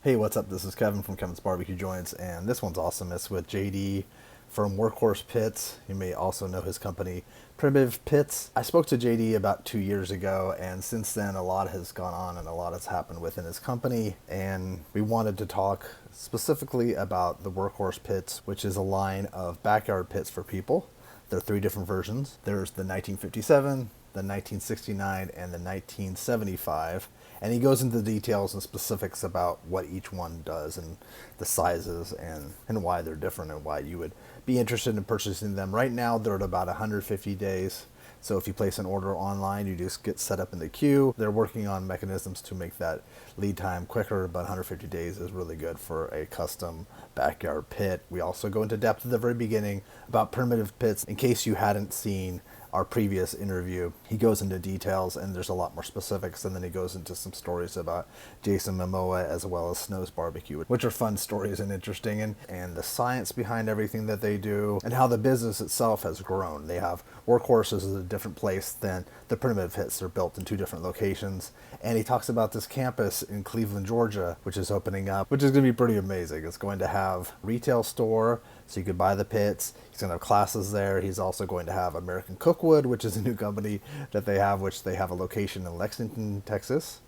Hey, what's up? This is Kevin from Kevin's BBQ Joints, and this one's awesome. It's with JD from Workhorse Pits. You may also know his company, Primitive Pits. I spoke to JD about 2 years ago, and since then, a lot has gone on and a lot has happened within his company. And we wanted to talk specifically about the Workhorse Pits, which is a line of backyard pits for people. There are three different versions. There's the 1957, the 1969, and the 1975. And he goes into the details and specifics about what each one does and the sizes and why they're different and why you would be interested in purchasing them. Right now, they're at about 150 days. So if you place an order online, you just get set up in the queue. They're working on mechanisms to make that lead time quicker, but 150 days is really good for a custom backyard pit. We also go into depth at the very beginning about primitive pits. In case you hadn't seen our previous interview, he goes into details and there's a lot more specifics, and then he goes into some stories about Jason Momoa as well as Snows BBQ, which are fun stories and interesting, and the science behind everything that they do and how the business itself has grown. They have Workhorses is a different place than the primitive pits. They're built in two different locations, and he talks about this campus in Cleveland, Georgia, which is opening up, which is going to be pretty amazing. It's going to have a retail store, so you could buy the pits. He's going to have classes there. He's also going to have American Cookwood, which is a new company that they have, which they have a location in Lexington, Texas,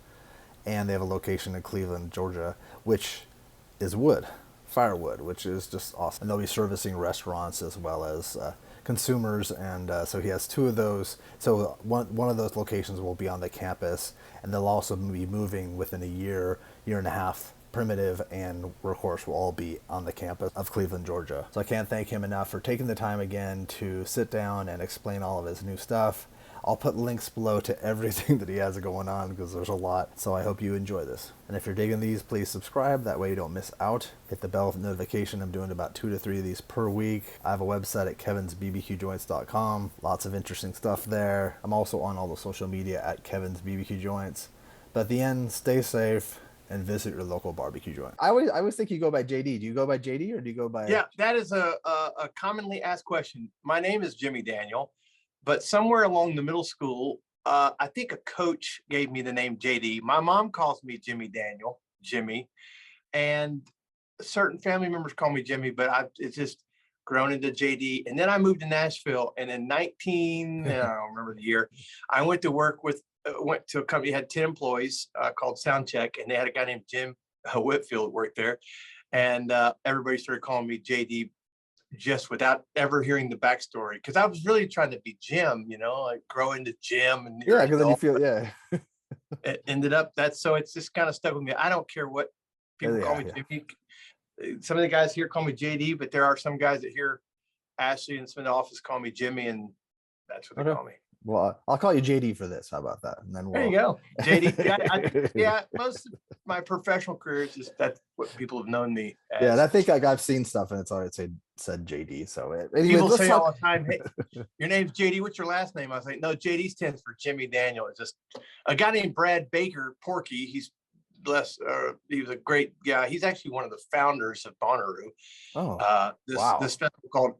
and they have a location in Cleveland, Georgia, which is wood, firewood, which is just awesome. And they'll be servicing restaurants as well as consumers, and so he has two of those. So one of those locations will be on the campus, and they'll also be moving within a year and a half. Primitive and Workhorse will all be on the campus of Cleveland, Georgia. So I can't thank him enough for taking the time again to sit down and explain all of his new stuff. I'll put links below to everything that he has going on because there's a lot. So I hope you enjoy this. And if you're digging these, please subscribe. That way you don't miss out. Hit the bell notification. I'm doing about 2 to 3 of these per week. I have a website at kevinsbbqjoints.com. Lots of interesting stuff there. I'm also on all the social media at Kevin's BBQ Joints. But at the end, stay safe and visit your local barbecue joint. I always think you go by JD. Do you go by JD or do you go by? Yeah, that is a commonly asked question. My name is Jimmy Daniel, but somewhere along the middle school, I think a coach gave me the name JD. My mom calls me Jimmy Daniel, Jimmy, and certain family members call me Jimmy, but it's just grown into JD. And then I moved to Nashville, and in I don't remember the year, I went to a company that had 10 employees called Soundcheck, and they had a guy named Jim Whitfield work there. And everybody started calling me JD just without ever hearing the backstory. Because I was really trying to be Jim, like grow into Jim. And yeah, because then you feel, yeah. It ended up so it's just kind of stuck with me. I don't care what people call me Jimmy. Some of the guys here call me JD, but there are some guys that hear Ashley and some in the office call me Jimmy, and that's what they call me. Well, I'll call you JD for this. How about that? And then there you go, JD. Yeah, most of my professional career is just that's what people have known me as. Yeah, and I think I've seen stuff, and it's always said JD. So anyway, people say all the time, "Hey, your name's JD. What's your last name?" I was like, "No, JD stands for Jimmy Daniel." It's just a guy named Brad Baker, Porky. He's blessed. He was a great guy. He's actually one of the founders of Bonnaroo. Oh, this festival called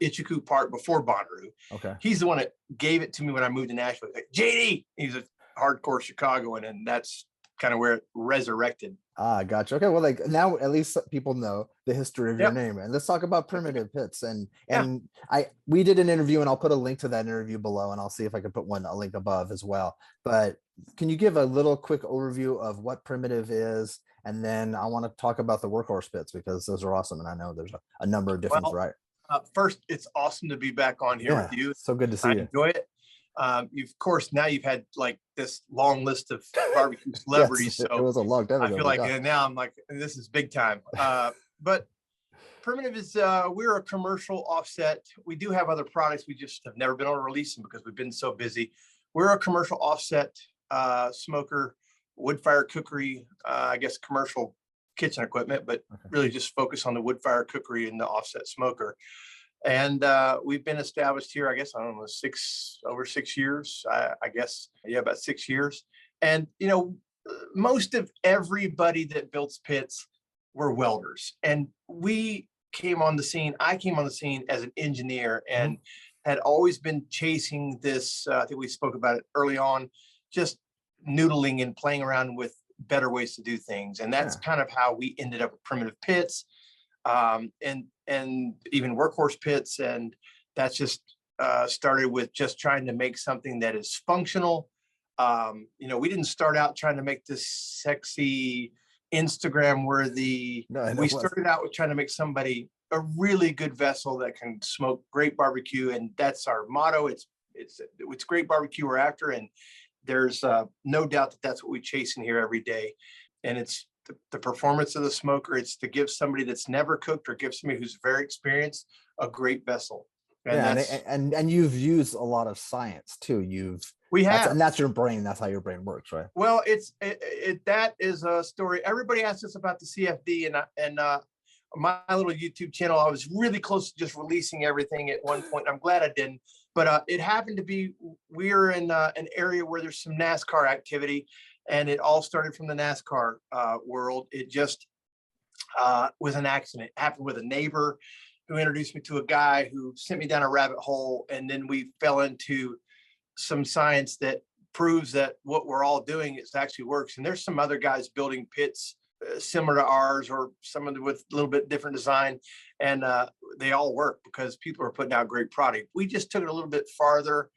Itchycoo Park before Bonnaroo. Okay. He's the one that gave it to me when I moved to Nashville. Like, JD, he's a hardcore Chicagoan, and that's kind of where it resurrected. Gotcha. Okay, well, like now at least people know the history of your name, and let's talk about Primitive Pits. And we did an interview, and I'll put a link to that interview below, and I'll see if I can put a link above as well. But can you give a little quick overview of what Primitive is? And then I want to talk about the Workhorse Pits because those are awesome, and I know there's a number of different varieties. First, it's awesome to be back on here with you. So good to see you. Enjoy it. Of course, now you've had like this long list of barbecue celebrities. Yes, so it was a long time ago. I feel like now I'm like, this is big time. But Primitive is, we're a commercial offset. We do have other products. We just have never been able to release them because we've been so busy. We're a commercial offset smoker, wood fire cookery, I guess commercial kitchen equipment, but really just focus on the wood fire cookery and the offset smoker. And we've been established here, I guess, I don't know, over 6 years, I guess. Yeah, about 6 years. And, most of everybody that builds pits were welders. And I came on the scene as an engineer and had always been chasing this. I think we spoke about it early on, just noodling and playing around with better ways to do things. And that's Yeah. kind of how we ended up with Primitive Pits, and even Workhorse Pits. And that's just started with just trying to make something that is functional. We didn't start out trying to make this sexy Instagram worthy. No, We started out with trying to make somebody a really good vessel that can smoke great barbecue, and that's our motto. It's great barbecue we're after, and there's no doubt that that's what we chase in here every day. And it's the performance of the smoker. It's to give somebody that's never cooked or give somebody who's very experienced a great vessel. And yeah, that's, and you've used a lot of science too. we have. And that's your brain. That's how your brain works, right? Well, that is a story. Everybody asks us about the CFD, and my little YouTube channel, I was really close to just releasing everything at one point. I'm glad I didn't, but it happened to be, we're in an area where there's some NASCAR activity, and it all started from the NASCAR world. It just was an accident. It happened with a neighbor who introduced me to a guy who sent me down a rabbit hole, and then we fell into some science that proves that what we're all doing is actually works. And there's some other guys building pits similar to ours, or some of them with a little bit different design, and they all work because people are putting out great product. We just took it a little bit farther,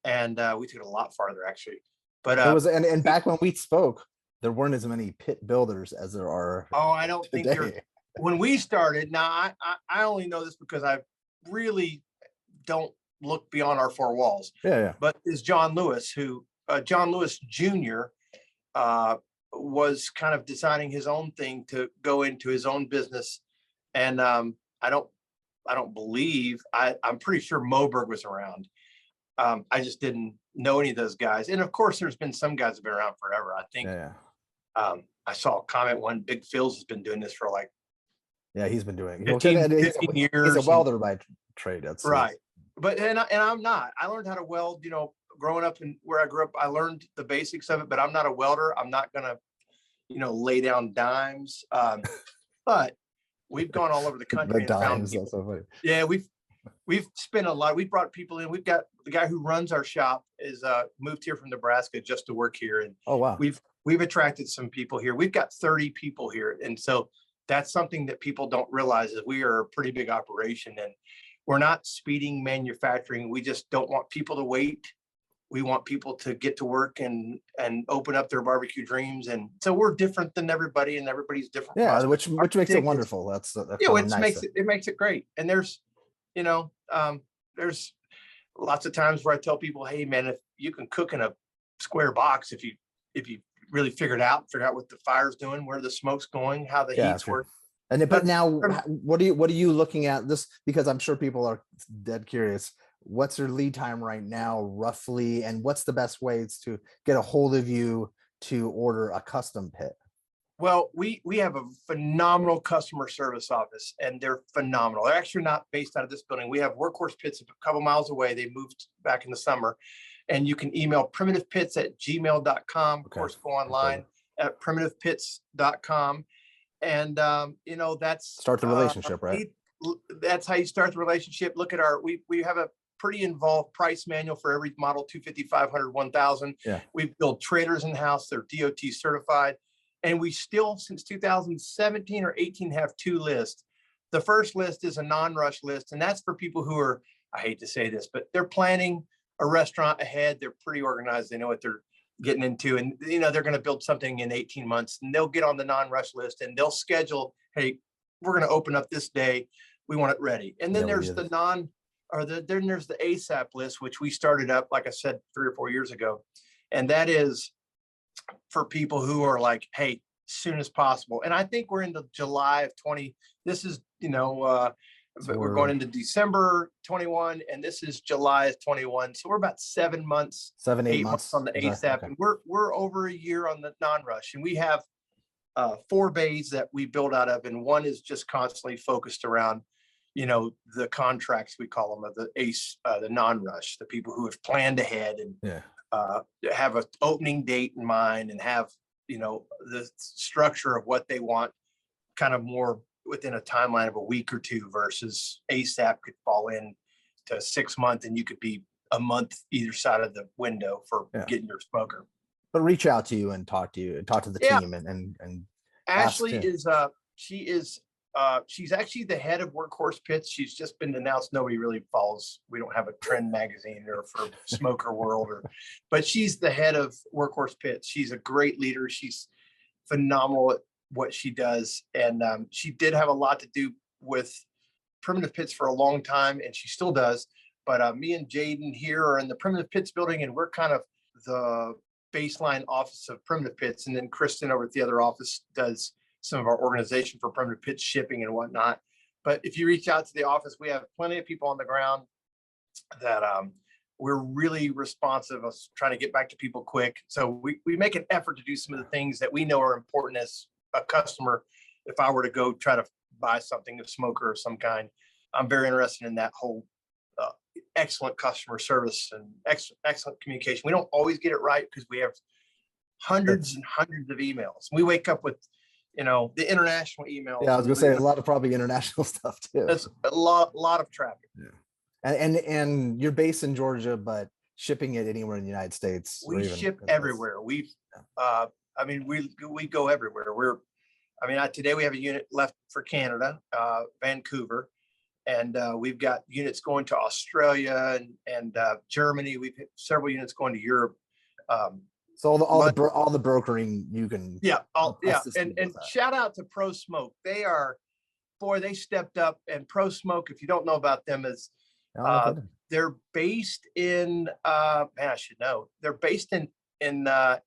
and we took it a lot farther actually. But There was, and back when we spoke, there weren't as many pit builders as there are. Oh, I don't think today. When we started, now I only know this because I really don't look beyond our four walls. Yeah. But is John Lewis, who John Lewis Jr. Was kind of designing his own thing to go into his own business. And I don't believe, I'm pretty sure Moberg was around. I just didn't know any of those guys. And of course, there's been some guys that have been around forever. I think I saw a comment, one Big Phil's has been doing this for like, yeah, he's been doing 15 years. He's a welder by trade. That's right. But and I'm not. I learned how to weld, growing up and where I grew up. I learned the basics of it, but I'm not a welder. I'm not gonna, lay down dimes. But we've gone all over the country and found people. So funny. Yeah, we've spent a lot. We've brought people in. We've got the guy who runs our shop is moved here from Nebraska just to work here, and oh wow, we've attracted some people here. We've got 30 people here, and so that's something that people don't realize is we are a pretty big operation, and we're not speeding manufacturing. We just don't want people to wait. We want people to get to work and open up their barbecue dreams. And so we're different than everybody, and everybody's different. Yeah, which makes it wonderful. That's it makes it great. And there's there's lots of times where I tell people, hey man, if you can cook in a square box, if you really figure out what the fire's doing, where the smoke's going, how the heat's working. And but now, what are you looking at this? Because I'm sure people are dead curious. What's your lead time right now, roughly, and what's the best ways to get a hold of you to order a custom pit? Well, we have a phenomenal customer service office, and they're phenomenal. They're actually not based out of this building. We have Workhorse Pits a couple miles away. They moved back in the summer, and you can email PrimitivePits@gmail.com. Of course, go online at PrimitivePits.com. And that's start the relationship, right? That's how you start the relationship. Look at we have a pretty involved price manual for every model, 250, 500, 1000. Yeah. We build traders in house. They're DOT certified, and we still, since 2017 or 18, have two lists. The first list is a non-rush list, and that's for people who are, I hate to say this, but they're planning a restaurant ahead. They're pretty organized. They know what they're getting into, and they're going to build something in 18 months, and they'll get on the non-rush list, and they'll schedule, hey, we're going to open up this day, we want it ready. And then there's the then there's the ASAP list, which we started up, like I said, 3 or 4 years ago, and that is for people who are like, hey, as soon as possible. And I think we're into July of 20. This is we're going into December 21, and this is July of 21. So we're about 8 months on the ASAP, okay. And we're over a year on the non-rush, and we have 4 bays that we build out of, and one is just constantly focused around, the contracts, we call them, of the ACE, the non-rush, the people who have planned ahead and have an opening date in mind, and have the structure of what they want kind of more within a timeline of a week or 2, versus ASAP could fall in to 6 months, and you could be a month either side of the window for getting your smoker. but reach out to you and talk to you and talk to the Yeah, team and ask Ashley to. is she is she's actually the head of Workhorse Pits. She's just been announced. Nobody really follows. We don't have a trend magazine or for Smoker World, but she's the head of Workhorse Pits. She's a great leader. She's phenomenal at what she does, and she did have a lot to do with Primitive Pits for a long time, and she still does. But me and Jaden here are in the Primitive Pits building, and we're kind of the baseline office of Primitive Pits. And then Kristen over at the other office does some of our organization for Primitive Pits shipping and whatnot. But if you reach out to the office, we have plenty of people on the ground that we're really responsive of trying to get back to people quick. So we make an effort to do some of the things that we know are important as a customer. If I were to go try to buy something, a smoker of some kind, I'm very interested in that whole excellent customer service and excellent communication. We don't always get it right because we have hundreds and hundreds of emails. We wake up with, the international emails. Yeah, I was gonna say a lot of probably international stuff too. That's a lot of traffic. Yeah. And you're based in Georgia, but shipping it anywhere in the United States. We ship everywhere. We go everywhere. Today we have a unit left for Canada, Vancouver, and we've got units going to Australia and Germany. We've hit several units going to Europe. So all the brokering you can. Yeah. And shout out to Pro Smoke. They stepped up. And Pro Smoke, if you don't know about them, is they're based in I should know. They're based in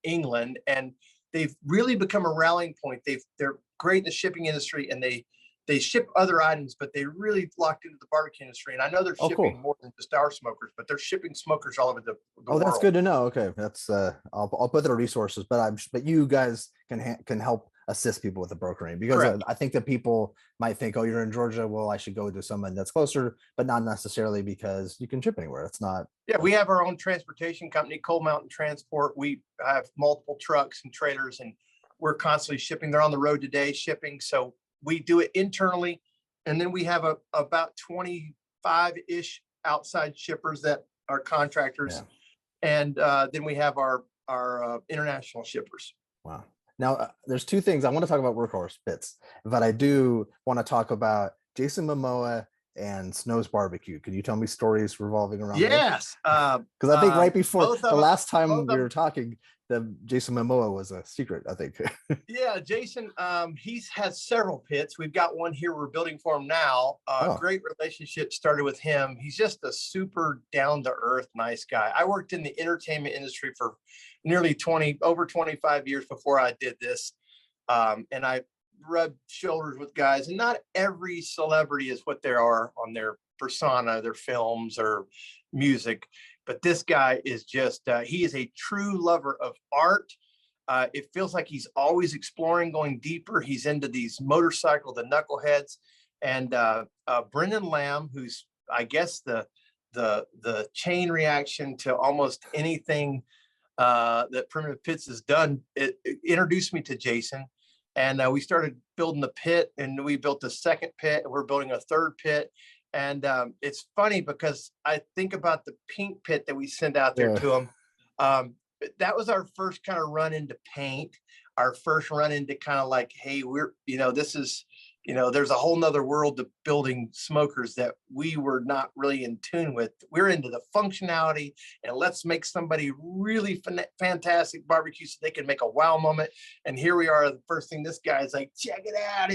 England, and they've really become a rallying point. They're great in the shipping industry, and they ship other items, but they really locked into the barbecue industry. And I know they're shipping more than just our smokers, but they're shipping smokers all over the world. That's good to know. Okay, that's I'll put their resources, but you guys can help assist people with the brokering, because I think that people might think, oh, you're in Georgia, well, I should go to someone that's closer, but not necessarily, because you can ship anywhere. It's not. Yeah, we have our own transportation company, Cold Mountain Transport. We have multiple trucks and trailers, and we're constantly shipping. They're on the road today shipping. So we do it internally. And then we have about 25-ish outside shippers that are contractors. Yeah. And then we have our international shippers. Wow. Now, there's two things I want to talk about Workhorse Pits, but I do want to talk about Jason Momoa and Snows BBQ. Can you tell me stories revolving around? Yes. Because I think right before the last time we were talking, the Jason Momoa was a secret, I think. Yeah, Jason, he's has several pits. We've got one here we're building for him now. Great relationship started with him. He's just a super down-to-earth, nice guy. I worked in the entertainment industry for nearly over 25 years before I did this. And I rubbed shoulders with guys, and not every celebrity is what they are on their persona, their films or music. But this guy is just, he is a true lover of art. It feels like he's always exploring, going deeper. He's into these motorcycle, the knuckleheads. And Brendan Lamb, who's, I guess, the chain reaction to almost anything that Primitive Pits has done, it introduced me to Jason. And we started building the pit, and we built a second pit, and we're building a third pit. And it's funny because I think about the pink pit that we sent out there to him. That was our first kind of run into paint, our first run into kind of like, hey, we're, this is, there's a whole nother world to building smokers that we were not really in tune with. We're into the functionality, and let's make somebody really fantastic barbecue so they can make a wow moment. And here we are. The first thing, this guy is like, check it out.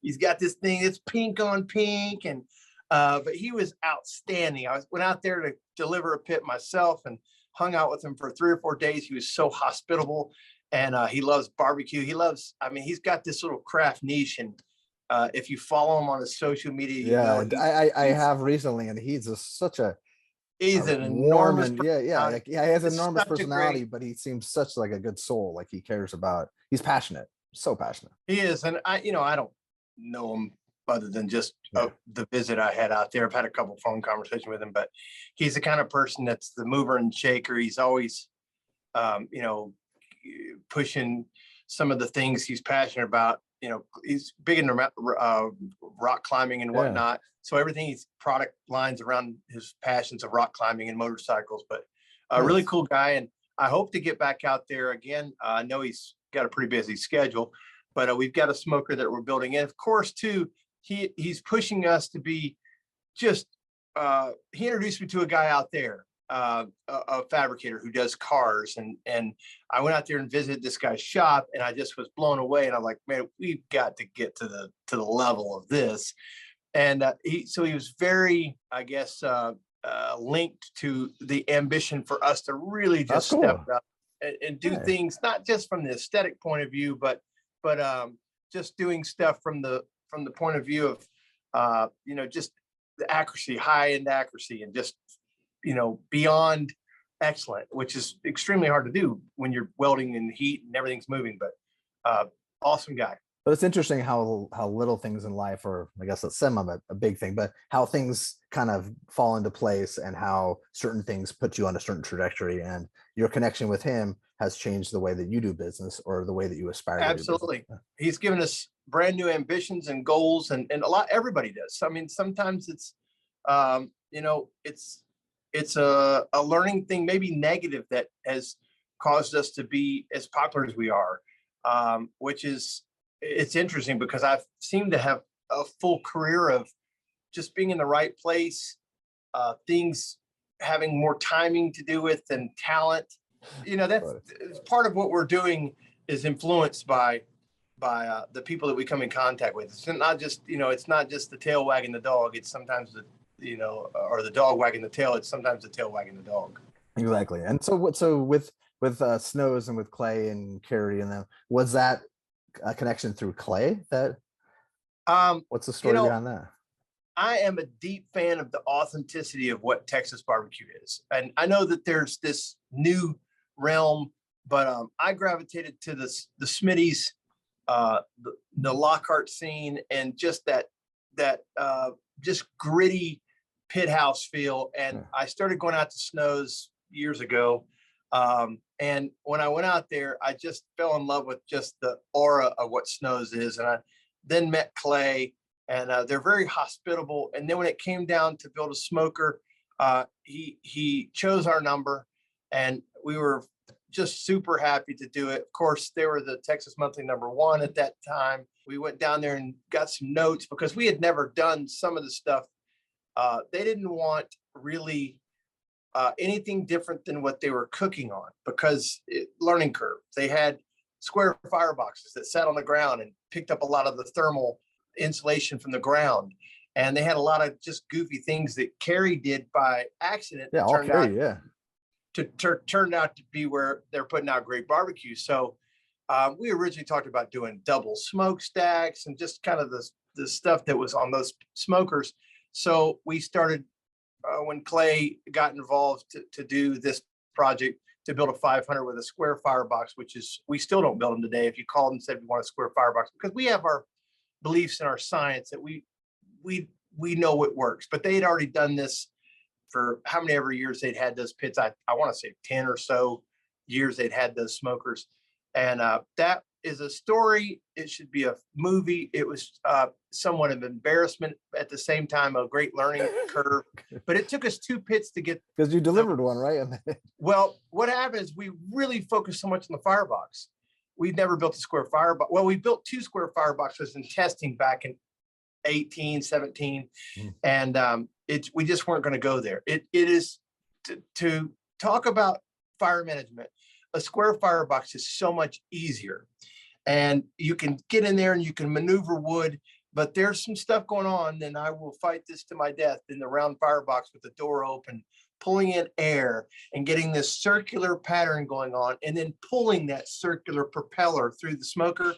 He's got this thing. It's pink on pink. And but he was outstanding. I went out there to deliver a pit myself and hung out with him for 3 or 4 days. He was so hospitable, and he loves barbecue. He's got this little craft niche, and if you follow him on his social media, I have recently, and he's he's an enormous he has an enormous personality, but he seems such like a good soul. Like he's passionate, so passionate. He is, and I don't know him other than just the visit I had out there. I've had a couple phone conversations with him, but he's the kind of person that's the mover and shaker. He's always, pushing some of the things he's passionate about. He's big into rock climbing and whatnot. So everything he's product lines around his passions of rock climbing and motorcycles, but a really cool guy. And I hope to get back out there again. I know he's got a pretty busy schedule, but we've got a smoker that we're building. And of course, too, he's pushing us to be just, he introduced me to a guy out there, a fabricator who does cars. And I went out there and visited this guy's shop, and I just was blown away. And I'm like, man, we've got to get to the level of this. And he was very, I guess, linked to the ambition for us to really just step up and do things, not just from the aesthetic point of view, but just doing stuff from the point of view of, just the accuracy, high end accuracy, and just, beyond excellent, which is extremely hard to do when you're welding in heat and everything's moving. But awesome guy. But it's interesting how little things in life, or I guess that's a big thing, but how things kind of fall into place and how certain things put you on a certain trajectory. And your connection with him has changed the way that you do business, or the way that you aspire to do business. Absolutely. He's given us brand new ambitions and goals, and everybody does. I mean, sometimes it's, it's a learning thing, maybe negative, that has caused us to be as popular as we are, which is, it's interesting because I've seemed to have a full career of just being in the right place, things having more timing to do with than talent. That's part of what we're doing, is influenced by the people that we come in contact with. It's not just, it's not just the tail wagging the dog. It's sometimes or the dog wagging the tail. It's sometimes the tail wagging the dog. Exactly. And so with Snows and with Clay and Carrie and them, was that a connection through Clay? What's the story behind that? I am a deep fan of the authenticity of what Texas barbecue is. And I know that there's this new realm, but I gravitated to the Smitty's, the Lockhart scene, and just that just gritty pit house feel. And I started going out to Snows years ago. And when I went out there, I just fell in love with just the aura of what Snows is. And I then met Clay, and they're very hospitable. And then when it came down to build a smoker, he chose our number, and we were just super happy to do it. Of course, they were the Texas Monthly #1 at that time. We went down there and got some notes because we had never done some of the stuff. They didn't want really anything different than what they were cooking on, because learning curve. They had square fireboxes that sat on the ground and picked up a lot of the thermal insulation from the ground. And they had a lot of just goofy things that Carrie did by accident. Yeah, all Carrie, turned out to be where they're putting out great barbecue. So we originally talked about doing double smokestacks and just kind of the stuff that was on those smokers. So we started, when Clay got involved to do this project, to build a 500 with a square firebox, which is, we still don't build them today. If you called and said we want a square firebox, because we have our beliefs and our science that we know what works. But they had already done this for how many ever years they'd had those pits. I want to say 10 or so years they'd had those smokers. And that is a story. It should be a movie. It was somewhat of embarrassment, at the same time a great learning curve. But it took us 2 pits to get, because you delivered one, right? Well, what happened is we really focused so much on the firebox. We'd never built a square firebox. Well, we built 2 square fireboxes in testing back in 18, 17. And we just weren't going to go there. It is to talk about fire management. A square firebox is so much easier, and you can get in there and you can maneuver wood, but there's some stuff going on. Then I will fight this to my death in the round firebox with the door open, pulling in air and getting this circular pattern going on, and then pulling that circular propeller through the smoker.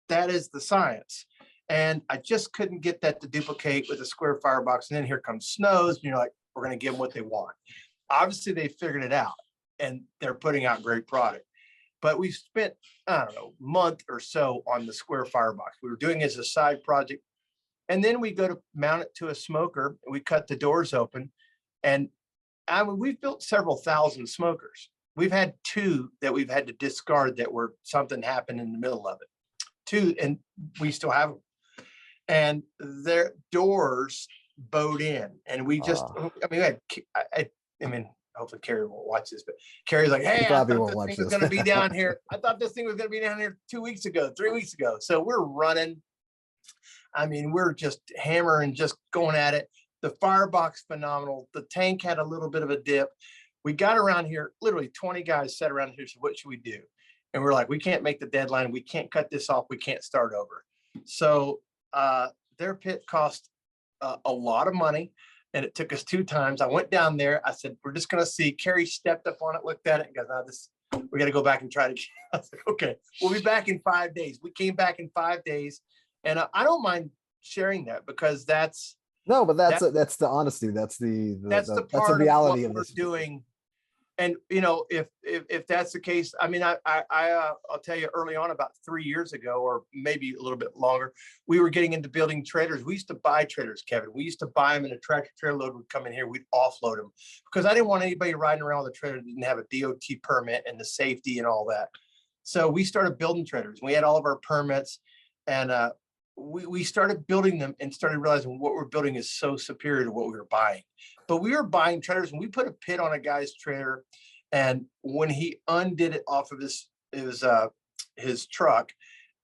That is the science. And I just couldn't get that to duplicate with a square firebox. And then here comes Snows, and you're like, we're going to give them what they want. Obviously, they figured it out, and they're putting out great product. But we spent, I don't know, a month or so on the square firebox. We were doing it as a side project. And then we go to mount it to a smoker, and we cut the doors open. And I mean, we've built several thousand smokers. We've had 2 that we've had to discard that were, something happened in the middle of it. 2, and we still have them. And their doors bowed in, and we just, I mean, hopefully Carrie won't watch this, but Carrie's like, hey, He I probably thought won't this watch thing was this. going to be down here. I thought this thing was going to be down here 2 weeks ago, 3 weeks ago. So we're running. I mean, we're just hammering, just going at it. The firebox phenomenal. The tank had a little bit of a dip. We got around here, literally 20 guys sat around here. So what should we do? And we're like, we can't make the deadline. We can't cut this off. We can't start over. So their pit cost a lot of money, and it took us 2 times. I went down there. I said, we're just going to see. Carrie stepped up on it, looked at it, and goes, "No, this, we got to go back and try to." I was like, okay, we'll be back in 5 days. We came back in 5 days, and I don't mind sharing that because that's No, but that's the honesty. That's the that's the that's the part reality of of what this. we're doing. And you know, if that's the case, I mean, I'll tell you, early on, about 3 years ago, or maybe a little bit longer, we were getting into building trailers. We used to buy trailers, Kevin. We used to buy them, and a tractor trailer load would come in here. We'd offload them because I didn't want anybody riding around with a trailer that didn't have a DOT permit and the safety and all that. So we started building trailers. We had all of our permits, and we started building them and started realizing what we're building is so superior to what we were buying. But we were buying trailers, and we put a pit on a guy's trailer, and when he undid it off of his truck,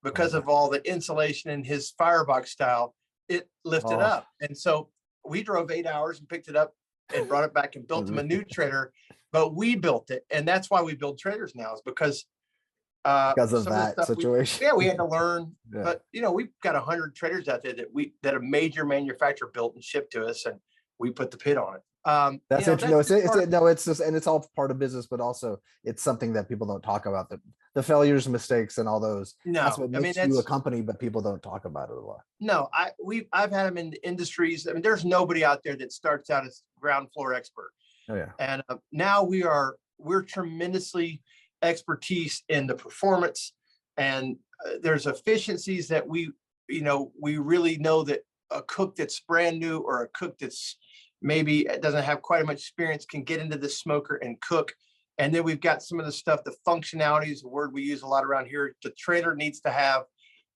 because of all the insulation and his firebox style, it lifted up. And so we drove 8 hours and picked it up and brought it back and built him a new trailer. But we built it, and that's why we build trailers now, is because of that situation. We had to learn. Yeah. But you know, we've got 100 trailers out there that a major manufacturer built and shipped to us, and we put the pit on it. That's interesting. No, it's just, and it's all part of business, but also it's something that people don't talk about, the failures, mistakes, and all those. No, that's what makes you a company, but people don't talk about it a lot. No, I've had them in industries. I mean, there's nobody out there that starts out as ground floor expert. Oh yeah. And now we're tremendously expertise in the performance, and there's efficiencies that we really know that a cook that's brand new, or a cook that's maybe doesn't have quite as much experience, can get into the smoker and cook. And then we've got some of the stuff, the functionalities, a word we use a lot around here. The trailer needs to have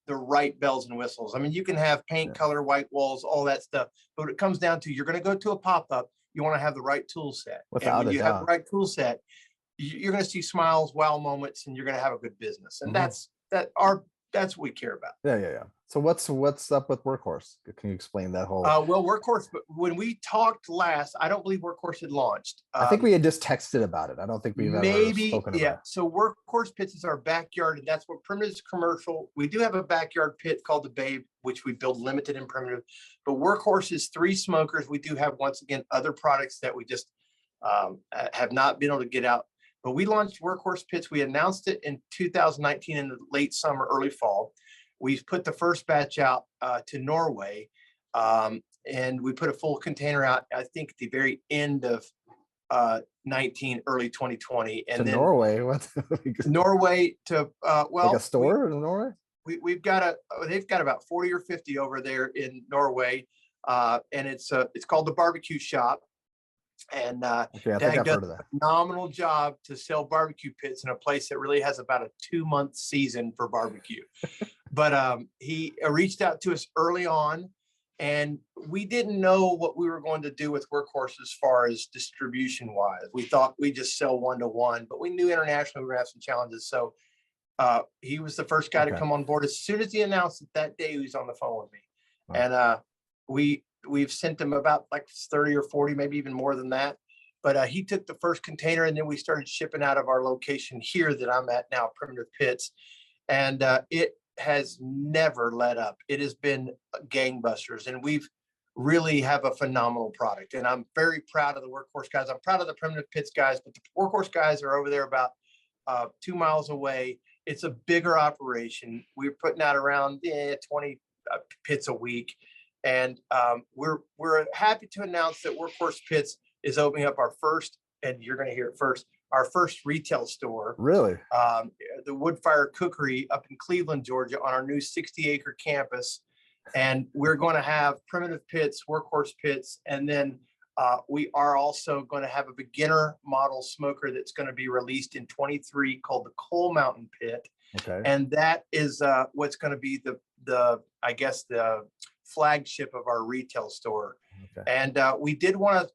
the right bells and whistles. I mean, you can have paint color, white walls, all that stuff, but it comes down to, you're going to go to a pop-up, you want to have the right tool set. And when you have the right tool set, you're going to see smiles, wow moments, and you're going to have a good business. And that's what we care about. Yeah. So what's up with Workhorse? Can you explain that whole? Well, Workhorse, when we talked last, I don't believe Workhorse had launched. I think we had just texted about it. I don't think we've ever spoken about it. So Workhorse Pits is our backyard, and that's what Primitive's commercial. We do have a backyard pit called the Babe, which we build limited and Primitive. But Workhorse is 3 smokers. We do have, once again, other products that we just have not been able to get out. But we launched Workhorse Pits. We announced it in 2019 in the late summer, early fall. We've put the first batch out to Norway, and we put a full container out, I think, at the very end of 19, early 2020. And then Norway, what? Norway to like a store in Norway. They've got about 40 or 50 over there in Norway, and it's called the Barbecue Shop. And I think I've heard of that. Phenomenal job to sell barbecue pits in a place that really has about a 2-month season for barbecue. But he reached out to us early on, and we didn't know what we were going to do with Workhorse as far as distribution wise. We thought we just sell 1-to-1, but we knew internationally we were going to have some challenges. So he was the first guy to come on board. As soon as he announced it that day, he was on the phone with me. Wow. And we've sent him about like 30 or 40, maybe even more than that. But he took the first container, and then we started shipping out of our location here that I'm at now, PrimitivePits. And it has never let up. It has been gangbusters, and we've really have a phenomenal product. And I'm very proud of the Workhorse guys. I'm proud of the PrimitivePits guys, but the Workhorse guys are over there about 2 miles away. It's a bigger operation. We're putting out around 20 pits a week. And we're happy to announce that Workhorse Pits is opening up our first, and you're going to hear it first, our first retail store. Really? The Woodfire Cookery up in Cleveland, Georgia, on our new 60-acre campus. And we're going to have PrimitivePits, Workhorse Pits, and then we are also going to have a beginner model smoker that's going to be released in 23 called the Coal Mountain Pit. Okay. And that is what's going to be the flagship of our retail store. Okay. And we did want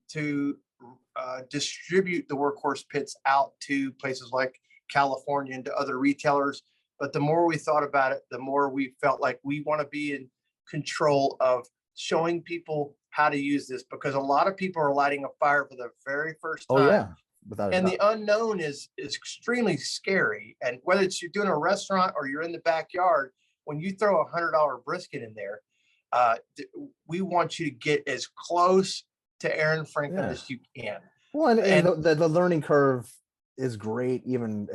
to distribute the Workhorse Pits out to places like California and to other retailers. But the more we thought about it, the more we felt like we want to be in control of showing people how to use this, because a lot of people are lighting a fire for the very first time. Oh yeah, without a And doubt. the unknown is extremely scary. And whether it's you're doing a restaurant or you're in the backyard, when you throw $100 brisket in there, we want you to get as close to Aaron Franklin as you can. Well, and the learning curve is great. Even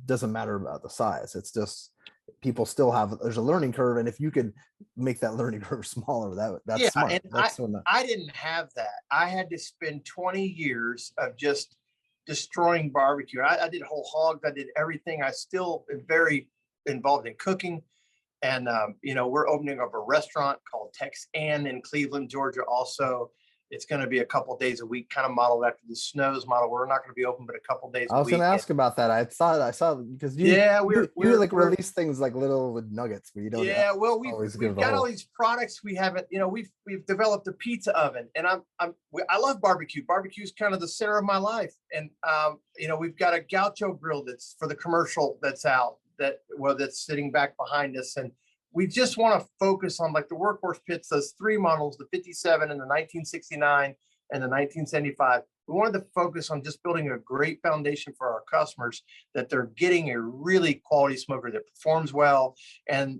doesn't matter about the size. It's just people still there's a learning curve, and if you could make that learning curve smaller, that's smart. And I didn't have that. I had to spend 20 years of just destroying barbecue. I did whole hogs. I did everything. I still am very involved in cooking. And, we're opening up a restaurant called Tex Ann in Cleveland, Georgia. Also, it's going to be a couple days a week, kind of modeled after the Snows model. We're not going to be open, but a couple days a week. I was going to ask about that. I saw because you release things like little nuggets where you don't. Yeah, well, we've got all these products. We haven't, we've developed a pizza oven, and I love barbecue. Barbecue is kind of the center of my life, and we've got a gaucho grill that's for the commercial that's out. That's sitting back behind us, and we just want to focus on, like, the Workhorse Pits, those three models, the 57 and the 1969 and the 1975. We wanted to focus on just building a great foundation for our customers, that they're getting a really quality smoker that performs well, and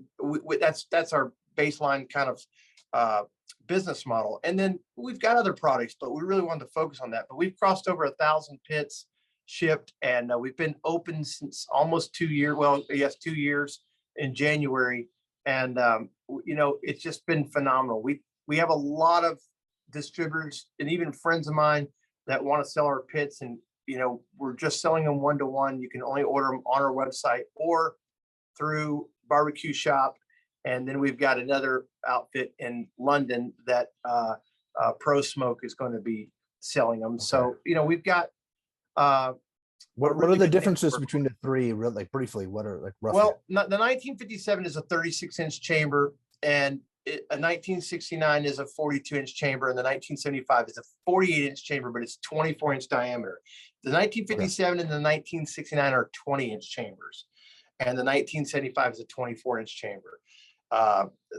that's our baseline kind of business model. And then we've got other products, but we really wanted to focus on that. But we've crossed over 1,000 pits shipped, and we've been open since almost 2 years. Well, yes, 2 years in January, and it's just been phenomenal. We have a lot of distributors and even friends of mine that want to sell our pits, and we're just selling them one-to-one. You can only order them on our website or through Barbecue Shop, and then we've got another outfit in London that Pro Smoke is going to be selling them. Okay. So we've got. What are the differences between the three? Like, briefly, what are, like, roughly? Well, the 1957 is a 36-inch chamber, and a 1969 is a 42-inch chamber, and the 1975 is a 48-inch chamber, but it's 24-inch diameter. The 1957 and the 1969 are 20-inch chambers, and the 1975 is a 24-inch chamber.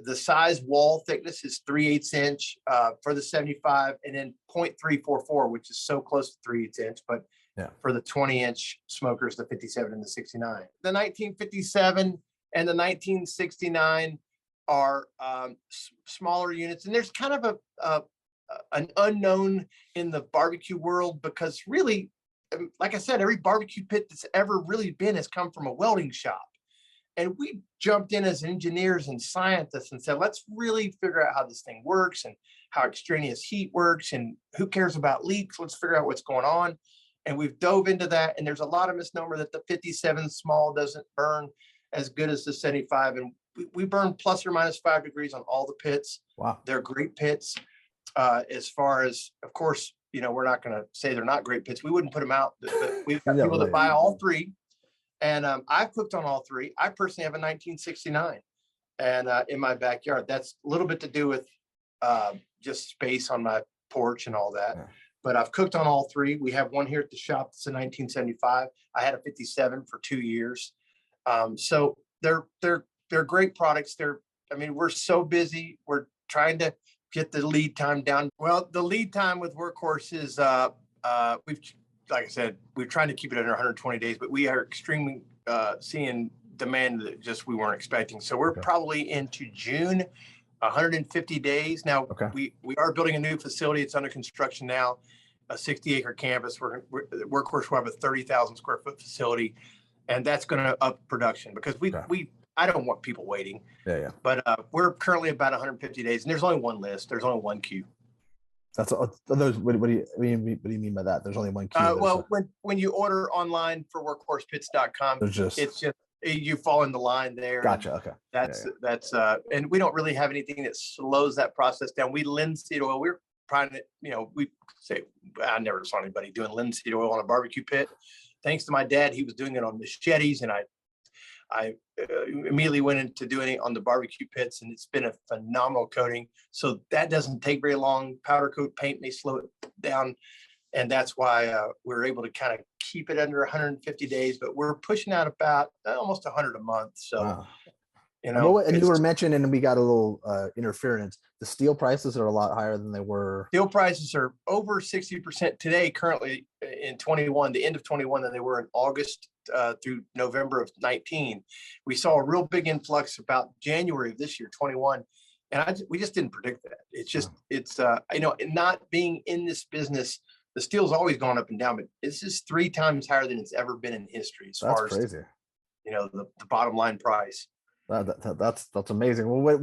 The size wall thickness is 3/8 inch for the 75, and then 0.344, which is so close to 3/8 inch, but for the 20-inch smokers, the 57 and the 69. The 1957 and the 1969 are smaller units, and there's kind of an unknown in the barbecue world, because really, like I said, every barbecue pit that's ever really been has come from a welding shop. And we jumped in as engineers and scientists and said, let's really figure out how this thing works and how extraneous heat works, and who cares about leaks. Let's figure out what's going on. And we've dove into that. And there's a lot of misnomer that the 57 small doesn't burn as good as the 75. And we burn plus or minus 5 degrees on all the pits. Wow. They're great pits. As far as, of course, we're not going to say they're not great pits. We wouldn't put them out. But we've got people that buy all three. And I've cooked on all three. I personally have a 1969 and in my backyard. That's a little bit to do with just space on my porch and all that. Yeah. But I've cooked on all three. We have one here at the shop that's a 1975. I had a 57 for 2 years. So they're great products. We're so busy. We're trying to get the lead time down. Well, the lead time with Workhorse is like I said, we're trying to keep it under 120 days, but we are extremely seeing demand that just we weren't expecting. So we're probably into June, 150 days. Now, we are building a new facility. It's under construction now, a 60-acre campus. Workhorse will have a 30,000 square foot facility, and that's going to up production, because I don't want people waiting. Yeah. But we're currently about 150 days, and there's only one list. There's only one queue. That's those. What do you mean by that? There's only one queue. When you order online for workhorsepits.com, it's just you fall in the line there. Gotcha. Okay. That's and we don't really have anything that slows that process down. We linseed oil. We're trying to, we say, I never saw anybody doing linseed oil on a barbecue pit. Thanks to my dad, he was doing it on machetes, and I immediately went into doing it on the barbecue pits, and it's been a phenomenal coating. So that doesn't take very long. Powder coat paint may slow it down. And that's why we're able to kind of keep it under 150 days, but we're pushing out about almost 100 a month. So, Wow. you And, know, and you were mentioning, and we got a little interference, the steel prices are a lot higher than they were. Steel prices are over 60% today, currently in 21, the end of 21, than they were in August through November of 19. We saw a real big influx about January of this year, 21. And we just didn't predict that. It's just, it's, you know, not being in this business, the steel's always gone up and down, but this is 3 times higher than it's ever been in history. As That's far crazy. As, you know, the bottom line price. That's amazing. Well,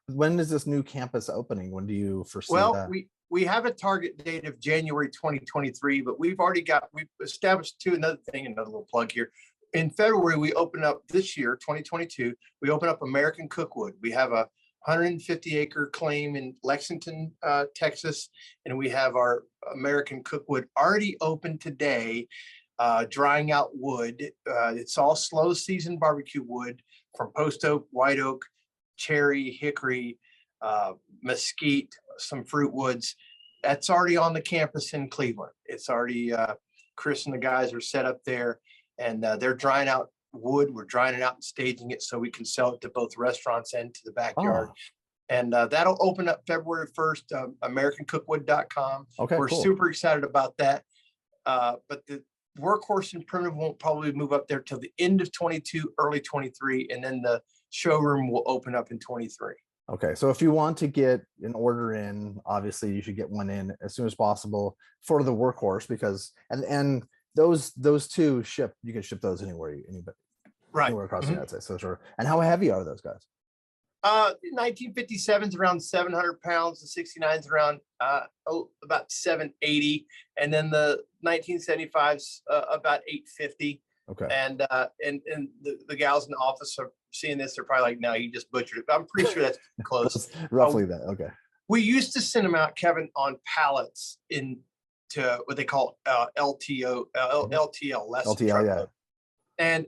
when is this new campus opening? When do you foresee that? We have a target date of January 2023, but we've established another little plug here. In February, we open up this year, 2022, we open up American Cookwood. We have a 150-acre claim in Lexington, Texas, and we have our American Cookwood already open today, drying out wood. It's all slow season barbecue wood from post oak, white oak, cherry, hickory, mesquite, some fruit woods. That's already on the campus in Cleveland. It's already, Chris and the guys are set up there, and they're drying out wood. We're drying it out and staging it so we can sell it to both restaurants and to the backyard. Oh. And that'll open up February 1st, AmericanCookwood.com. Okay, we're cool. super excited about that. But the Workhorse and Primitive won't probably move up there till the end of 22, early 23, and then the showroom will open up in 23. Okay, so if you want to get an order in, obviously you should get one in as soon as possible for the Workhorse, because and those two ship, you can ship those anywhere across the United States. So sure. And how heavy are those guys? 1957's around 700 pounds. The 69's around about 780, and then the 1975's about 850. Okay. And the gals in the office are seeing this. They're probably like, "No, you just butchered it." But I'm pretty sure that's close. Roughly that. Okay. We used to send them out, Kevin, on pallets to what they call LTL, less LTL, truckload. yeah. And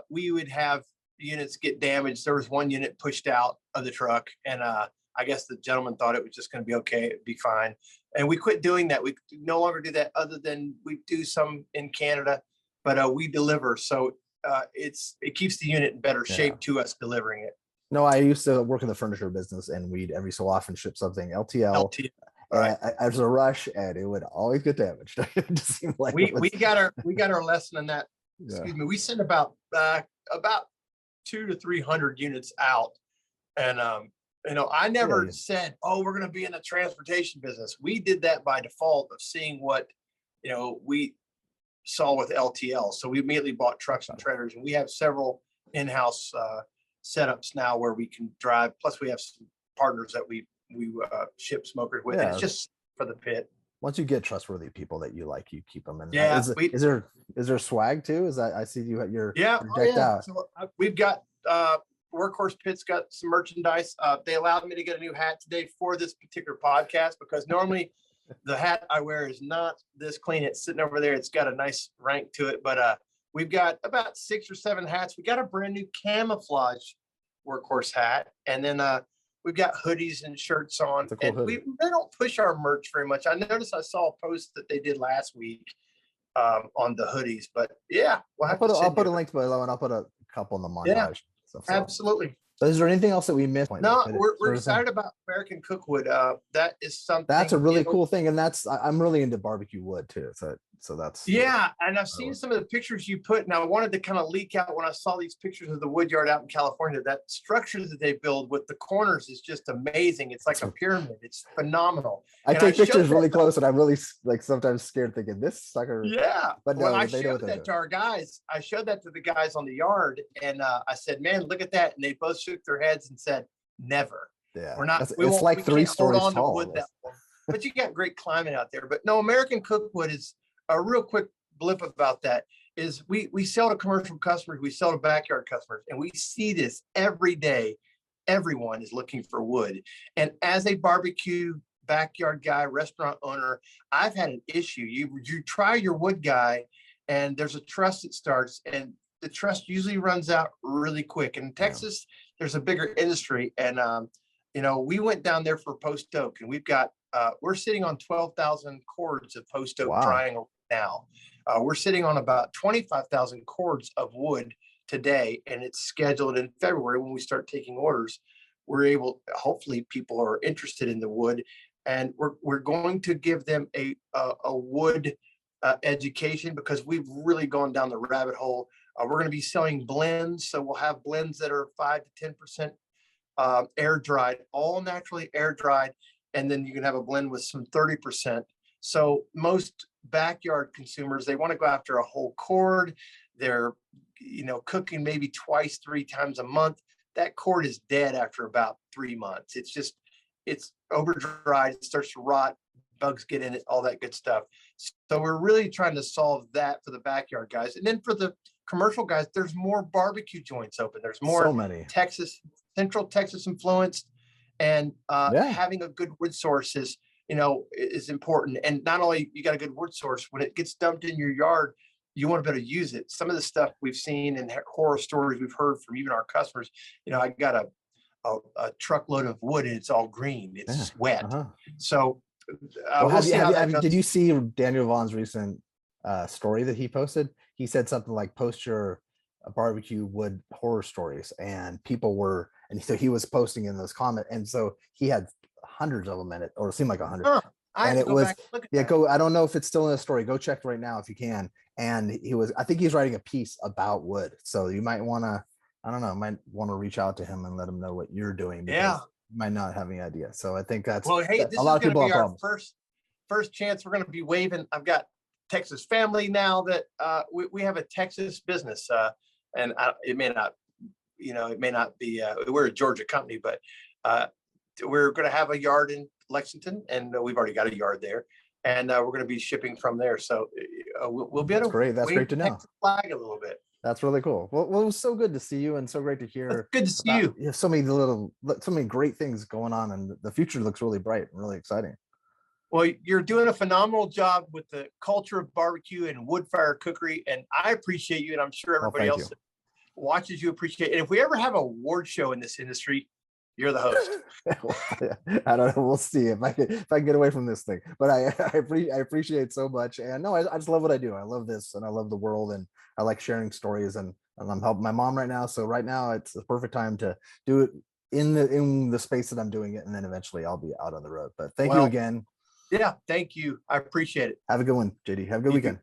we would have units get damaged. There was one unit pushed out of the truck, and I guess the gentleman thought it was just going to be okay, it'd be fine. And we quit doing that. We no longer do that, other than we do some in Canada, but we deliver. So it keeps the unit in better shape to us delivering it. No, I used to work in the furniture business, and we'd every so often ship something LTL. Right. As a rush, and it would always get damaged. It just seemed like we got our lesson in that. Excuse me. We sent about 200 to 300 units out, and I never said, "Oh, we're going to be in the transportation business." We did that by default of seeing what we saw with LTL. So we immediately bought trucks and trailers, and we have several in-house setups now where we can drive. Plus, we have some partners that we ship smokers with. It's just for the pit. Once you get trustworthy people that you like, you keep them. And is there swag too? Is that I see you're decked out? So we've got Workhorse Pits got some merchandise. They allowed me to get a new hat today for this particular podcast, because normally the hat I wear is not this clean. It's sitting over there. It's got a nice rank to it, but we've got about 6 or 7 hats. We got a brand new camouflage Workhorse hat, and then we've got hoodies and shirts on. Cool and hoodie. they don't push our merch very much. I noticed I saw a post that they did last week on the hoodies, but I'll put a link below, and I'll put a couple in the montage. Yeah, absolutely. So is there anything else that we missed? No, we're excited about American Cookwood. That is something. That's a really cool thing, and I'm really into barbecue wood too. So that's and I've seen some of the pictures you put, and I wanted to kind of leak out when I saw these pictures of the wood yard out in California. That structure that they build with the corners is just amazing. It's like a pyramid. It's phenomenal. I take pictures really close, and I'm really sometimes scared, thinking this sucker. Yeah, but no, when I showed that to our guys, I showed that to the guys on the yard, and I said, "Man, look at that!" And they both shook their heads and said, "Never." Yeah, we're not. It's like 3 stories tall. But you got great climate out there. But no, American Cookwood is a real quick blip about that. Is we sell to commercial customers, we sell to backyard customers, and we see this every day. Everyone is looking for wood, and as a barbecue backyard guy, restaurant owner, I've had an issue. You try your wood guy, and there's a trust that starts, and the trust usually runs out really quick. In Texas, there's a bigger industry, and we went down there for post oak, and we're sitting on 12,000 cords of post oak Wow. drying now. We're sitting on about 25,000 cords of wood today, and it's scheduled in February when we start taking orders. Hopefully people are interested in the wood, and we're going to give them a wood education, because we've really gone down the rabbit hole. We're going to be selling blends, so we'll have blends that are 5 to 10% air dried, all naturally air dried, and then you can have a blend with some 30%. So most backyard consumers, they want to go after a whole cord. They're cooking maybe twice, 3 times a month. That cord is dead after about 3 months. It's over dried, it starts to rot, bugs get in it, all that good stuff. So we're really trying to solve that for the backyard guys. And then for the commercial guys, there's more barbecue joints open. There's more So many. Central Texas influenced, and Yeah. having a good wood source is important. And not only you got a good wood source, when it gets dumped in your yard, you want to be able to use it. Some of the stuff we've seen in horror stories we've heard from even our customers, I got a truckload of wood and it's all green. It's just wet. So we'll see how that goes. Did you see Daniel Vaughn's recent story that he posted? He said something like, post your barbecue wood horror stories, and people were, and so he was posting in those comments, and so he had hundreds of them in it, or it seemed like 100. And it was, I don't know if it's still in the story. Go check right now if you can. And I think he's writing a piece about wood. So you might want to, I don't know, might want to reach out to him and let him know what you're doing. Because you might not have any idea. So I think that's, well, hey, this a lot of people have our first chance we're going to be waving. I've got Texas family now that we have a Texas business, and it may not be, we're a Georgia company, but we're going to have a yard in Lexington, and we've already got a yard there, and we're going to be shipping from there. So we'll be able to. Great. That's great to know. Flag a little bit. That's really cool. Well, it was so good to see you, and so great to hear. It's good to see you. You have so many great things going on, and the future looks really bright and really exciting. Well, you're doing a phenomenal job with the culture of barbecue and wood fire cookery, and I appreciate you, and I'm sure everybody else that watches you appreciate it. And if we ever have a award show in this industry, you're the host. I don't know. We'll see if I can get away from this thing. But I appreciate so much. And no, I just love what I do. I love this, and I love the world, and I like sharing stories. And I'm helping my mom right now. So right now it's the perfect time to do it in the space that I'm doing it. And then eventually I'll be out on the road. But thank you again. Yeah, thank you. I appreciate it. Have a good one, JD. Have a good weekend.